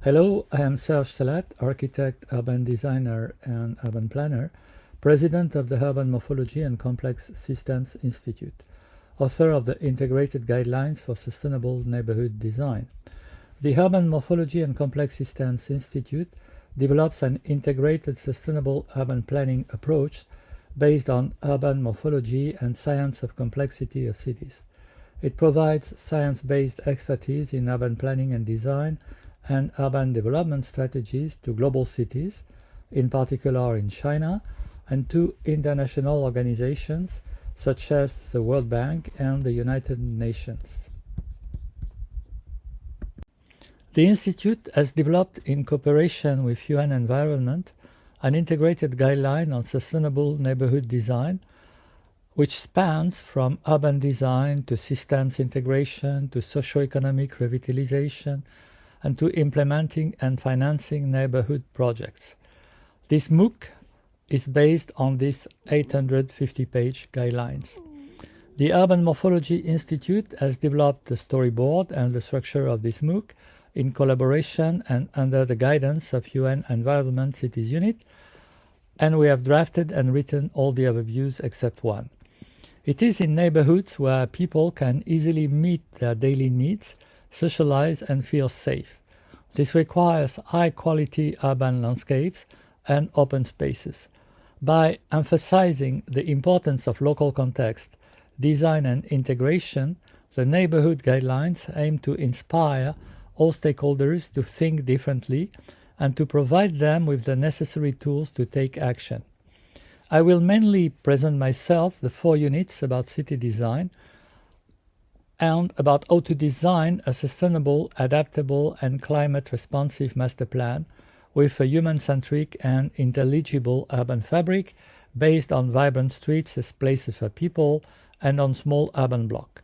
Hello, I am Serge Salat, architect, urban designer, and urban planner, president of the Urban Morphology and Complex Systems Institute, author of the Integrated Guidelines for Sustainable Neighborhood Design. The Urban Morphology and Complex Systems Institute develops an integrated sustainable urban planning approach based on urban morphology and science of complexity of cities. It provides science-based expertise in urban planning and design and urban development strategies to global cities, in particular in China, and to international organizations such as the World Bank and the United Nations. The Institute has developed, in cooperation with UN Environment, an integrated guideline on sustainable neighborhood design, which spans from urban design to systems integration to socio-economic revitalization and to implementing and financing neighborhood projects. This MOOC is based on these 850-page guidelines. The Urban Morphology Institute has developed the storyboard and the structure of this MOOC in collaboration and under the guidance of UN Environment Cities Unit, and we have drafted and written all the overviews except one. It is in neighborhoods where people can easily meet their daily needs, socialize and feel safe. This requires high-quality urban landscapes and open spaces. By emphasizing the importance of local context, design and integration, the neighborhood guidelines aim to inspire all stakeholders to think differently and to provide them with the necessary tools to take action. I will mainly present myself the 4 units about city design and about how to design a sustainable, adaptable and climate-responsive master plan with a human-centric and intelligible urban fabric based on vibrant streets as places for people and on small urban blocks.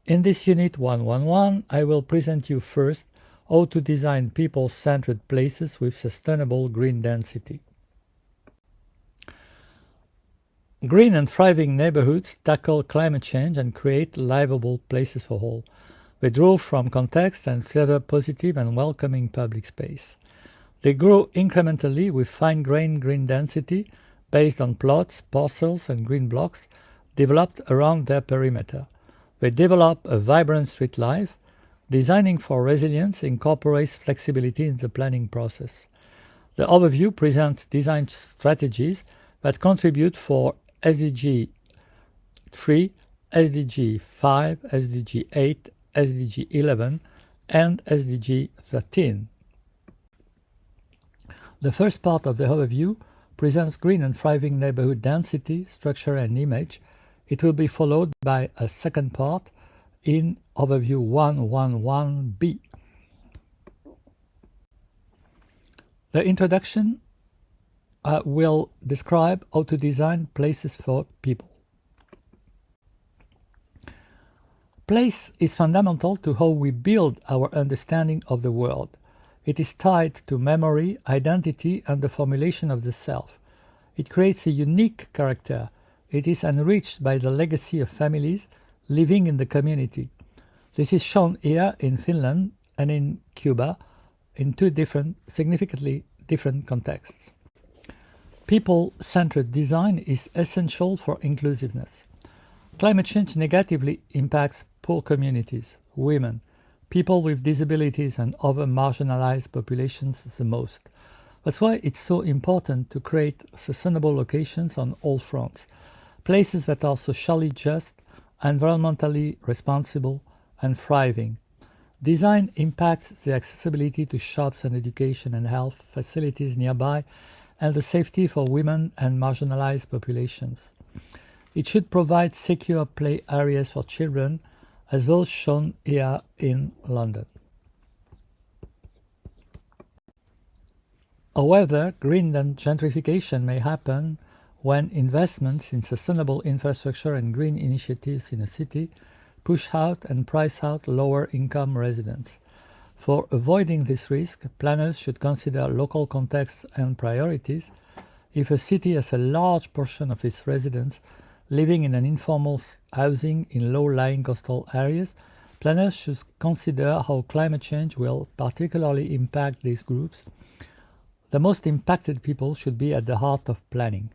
In this Unit 111, I will present you first how to design people-centered places with sustainable green density. Green and thriving neighborhoods tackle climate change and create livable places for all. They draw from context and favor positive and welcoming public space. They grow incrementally with fine-grained green density based on plots, parcels, and green blocks developed around their perimeter. They develop a vibrant street life. Designing for resilience incorporates flexibility in the planning process. The overview presents design strategies that contribute for SDG 3, SDG 5, SDG 8, SDG 11, and SDG 13. The first part of the overview presents green and thriving neighborhood density, structure, and image. It will be followed by a second part in Overview 111B. The introduction will describe how to design places for people. Place is fundamental to how we build our understanding of the world. It is tied to memory, identity, and the formulation of the self. It creates a unique character. It is enriched by the legacy of families living in the community. This is shown here in Finland and in Cuba in 2 significantly different contexts. People-centered design is essential for inclusiveness. Climate change negatively impacts poor communities, women, people with disabilities and other marginalized populations the most. That's why it's so important to create sustainable locations on all fronts, places that are socially just, environmentally responsible, and thriving. Design impacts the accessibility to shops and education and health facilities nearby and the safety for women and marginalized populations. It should provide secure play areas for children, as those shown here in London. However, green gentrification may happen when investments in sustainable infrastructure and green initiatives in a city push out and price out lower-income residents. For avoiding this risk, planners should consider local contexts and priorities. If a city has a large portion of its residents living in an informal housing in low-lying coastal areas, planners should consider how climate change will particularly impact these groups. The most impacted people should be at the heart of planning.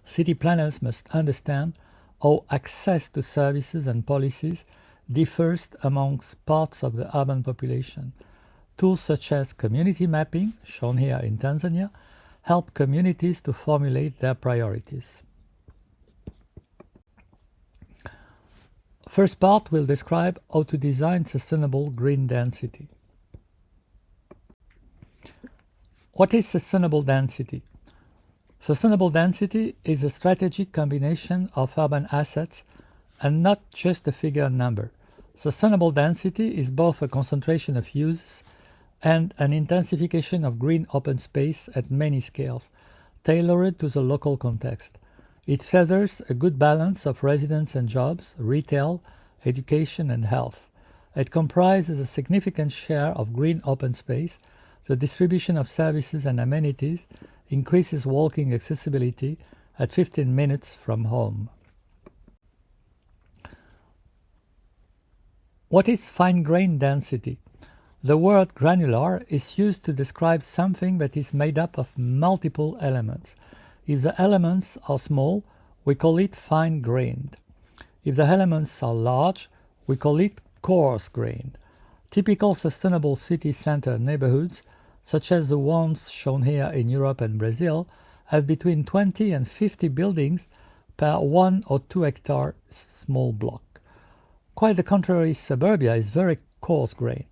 City planners must understand how access to services and policies differs amongst parts of the urban population. Tools such as community mapping, shown here in Tanzania, help communities to formulate their priorities. First part will describe how to design sustainable green density. What is sustainable density? Sustainable density is a strategic combination of urban assets and not just a figure number. Sustainable density is both a concentration of uses and an intensification of green open space at many scales, tailored to the local context. It feathers a good balance of residents and jobs, retail, education, and health. It comprises a significant share of green open space. The distribution of services and amenities increases walking accessibility at 15 minutes from home. What is fine-grained density? The word granular is used to describe something that is made up of multiple elements. If the elements are small, we call it fine-grained. If the elements are large, we call it coarse-grained. Typical sustainable city center neighborhoods, such as the ones shown here in Europe and Brazil, have between 20 and 50 buildings per 1 or 2 hectare small block. Quite the contrary, suburbia is very coarse-grained.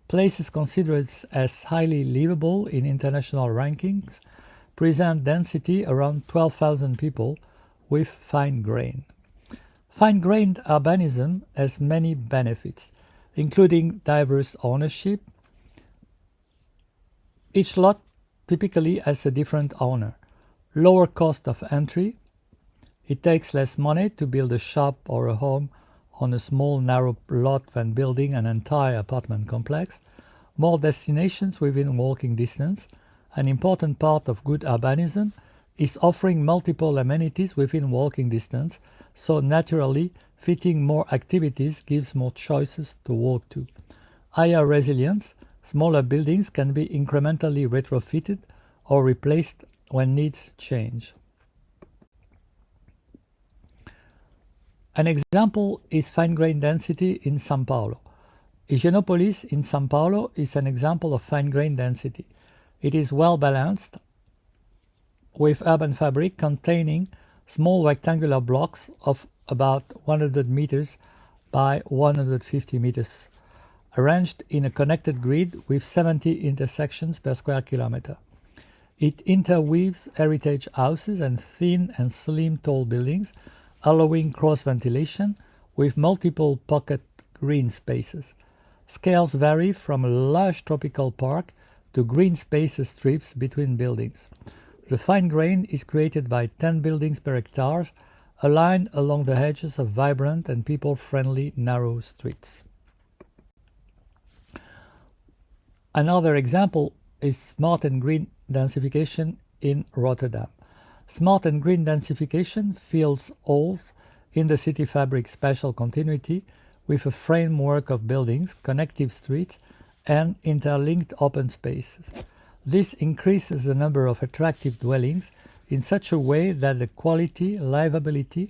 Places considered as highly livable in international rankings present density around 12,000 people with fine grain. Fine-grained urbanism has many benefits, including diverse ownership. Each lot typically has a different owner, lower cost of entry. It takes less money to build a shop or a home on a small narrow lot than building an entire apartment complex, more destinations within walking distance. An important part of good urbanism is offering multiple amenities within walking distance, so naturally fitting more activities gives more choices to walk to. Higher resilience, smaller buildings can be incrementally retrofitted or replaced when needs change. An example is fine-grained density in São Paulo. Higienópolis in São Paulo is an example of fine-grained density. It is well balanced, with urban fabric containing small rectangular blocks of about 100 meters by 150 meters, arranged in a connected grid with 70 intersections per square kilometer. It interweaves heritage houses and thin and slim tall buildings, allowing cross-ventilation with multiple pocket green spaces. Scales vary from a lush tropical park to green spaces strips between buildings. The fine grain is created by 10 buildings per hectare, aligned along the edges of vibrant and people-friendly narrow streets. Another example is smart and green densification in Rotterdam. Smart and green densification fills holes in the city fabric's spatial continuity with a framework of buildings, connective streets, and interlinked open spaces. This increases the number of attractive dwellings in such a way that the quality, livability,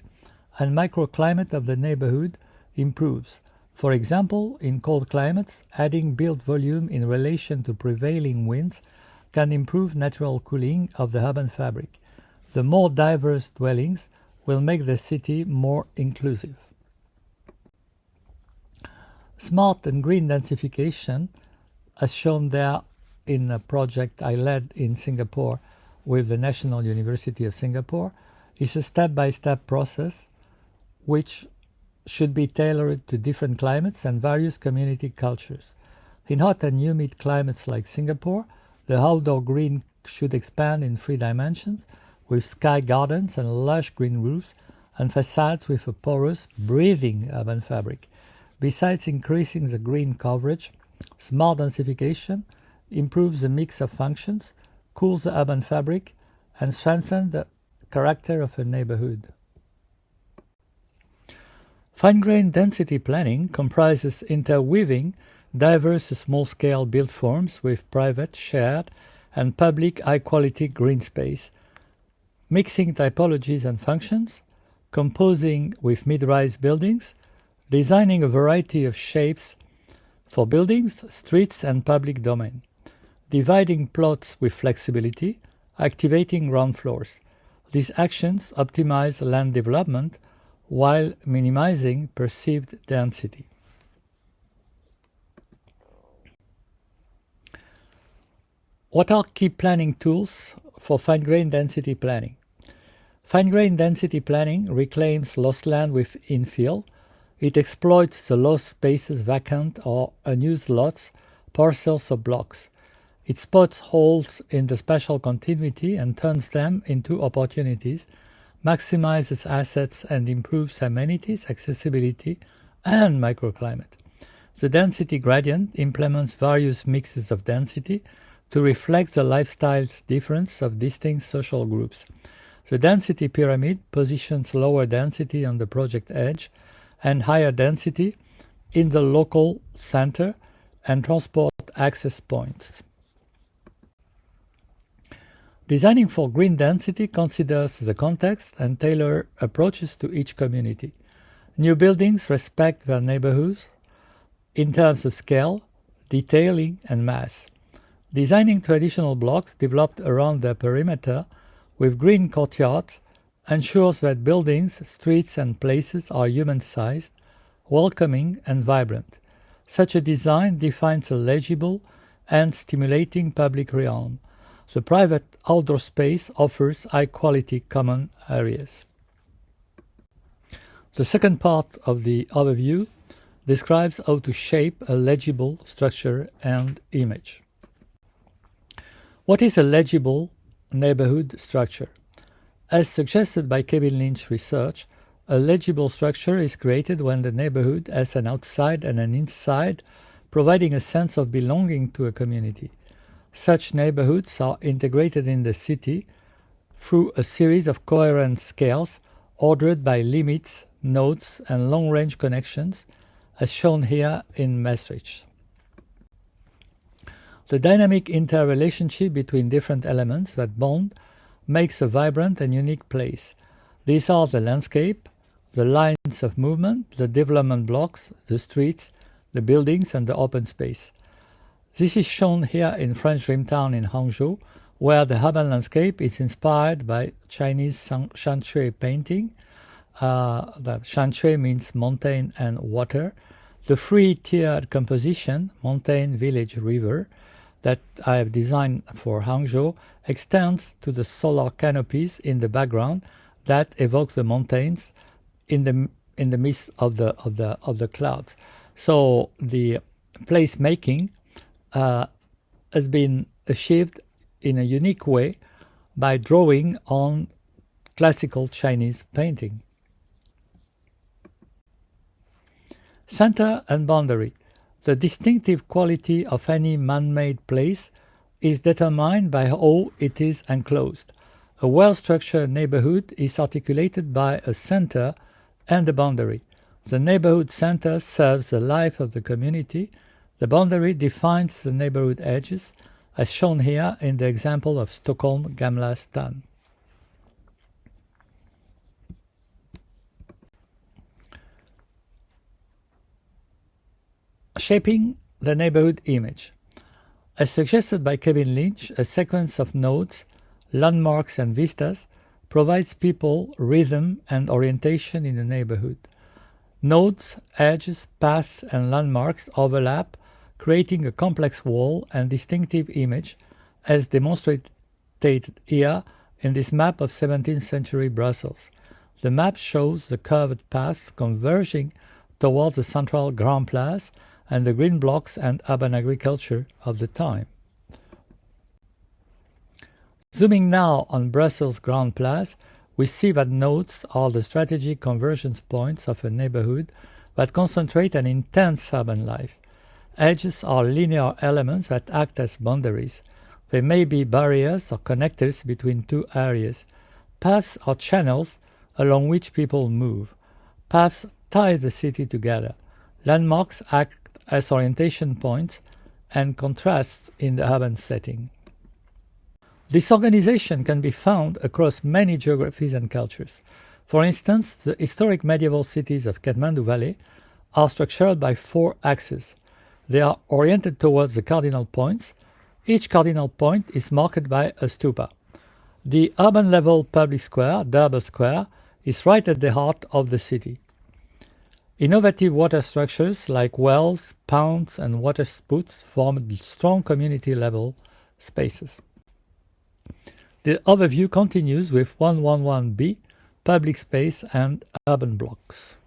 and microclimate of the neighborhood improves. For example, in cold climates, adding built volume in relation to prevailing winds can improve natural cooling of the urban fabric. The more diverse dwellings will make the city more inclusive. Smart and green densification, as shown there in a project I led in Singapore with the National University of Singapore, is a step-by-step process which should be tailored to different climates and various community cultures. In hot and humid climates like Singapore, the outdoor green should expand in 3 dimensions, with sky gardens and lush green roofs and facades with a porous, breathing urban fabric. Besides increasing the green coverage, smart densification improves the mix of functions, cools the urban fabric, and strengthens the character of a neighborhood. Fine-grained density planning comprises interweaving diverse small-scale built forms with private, shared, and public high-quality green space, mixing typologies and functions, composing with mid-rise buildings, designing a variety of shapes for buildings, streets, and public domain, dividing plots with flexibility, activating ground floors. These actions optimize land development while minimizing perceived density. What are key planning tools for fine-grained density planning? Fine-grained density planning reclaims lost land with infill. It exploits the lost spaces, vacant or unused lots, parcels or blocks. It spots holes in the spatial continuity and turns them into opportunities, maximizes assets and improves amenities, accessibility, and microclimate. The density gradient implements various mixes of density to reflect the lifestyle difference of distinct social groups. The density pyramid positions lower density on the project edge and higher density in the local center and transport access points. Designing for green density considers the context and tailor approaches to each community. New buildings respect their neighborhoods in terms of scale, detailing, and mass. Designing traditional blocks developed around their perimeter with green courtyards ensures that buildings, streets, and places are human-sized, welcoming, and vibrant. Such a design defines a legible and stimulating public realm. The private outdoor space offers high-quality common areas. The second part of the overview describes how to shape a legible structure and image. What is a legible neighborhood structure? As suggested by Kevin Lynch research, a legible structure is created when the neighborhood has an outside and an inside, providing a sense of belonging to a community. Such neighborhoods are integrated in the city through a series of coherent scales ordered by limits, nodes, and long-range connections, as shown here in Maastricht. The dynamic interrelationship between different elements that bond makes a vibrant and unique place. These are the landscape, the lines of movement, the development blocks, the streets, the buildings, and the open space. This is shown here in French Rimtown in Hangzhou, where the urban landscape is inspired by Chinese Shanshui painting. The Shanshui means mountain and water. The three-tiered composition, mountain, village, river, that I have designed for Hangzhou extends to the solar canopies in the background that evoke the mountains in the midst of the clouds. So the placemaking has been achieved in a unique way by drawing on classical Chinese painting. Center and boundary. The distinctive quality of any man-made place is determined by how it is enclosed. A well-structured neighborhood is articulated by a center and a boundary. The neighborhood center serves the life of the community. The boundary defines the neighborhood edges, as shown here in the example of Stockholm Gamla stan. Shaping the neighborhood image. As suggested by Kevin Lynch, a sequence of nodes, landmarks, and vistas provides people rhythm and orientation in the neighborhood. Nodes, edges, paths, and landmarks overlap, creating a complex wall and distinctive image, as demonstrated here in this map of 17th century Brussels. The map shows the curved path converging towards the central Grand Place and the green blocks and urban agriculture of the time. Zooming now on Brussels Grand Place, we see that nodes are the strategic convergence points of a neighborhood that concentrate an intense urban life. Edges are linear elements that act as boundaries. They may be barriers or connectors between two areas. Paths are channels along which people move. Paths ties the city together. Landmarks act as orientation points and contrasts in the urban setting. This organization can be found across many geographies and cultures. For instance, the historic medieval cities of Kathmandu Valley are structured by 4 axes. They are oriented towards the cardinal points. Each cardinal point is marked by a stupa. The urban-level public square, Durbar Square, is right at the heart of the city. Innovative water structures like wells, ponds, and water spouts form strong community-level spaces. The overview continues with 111B, public space and urban blocks.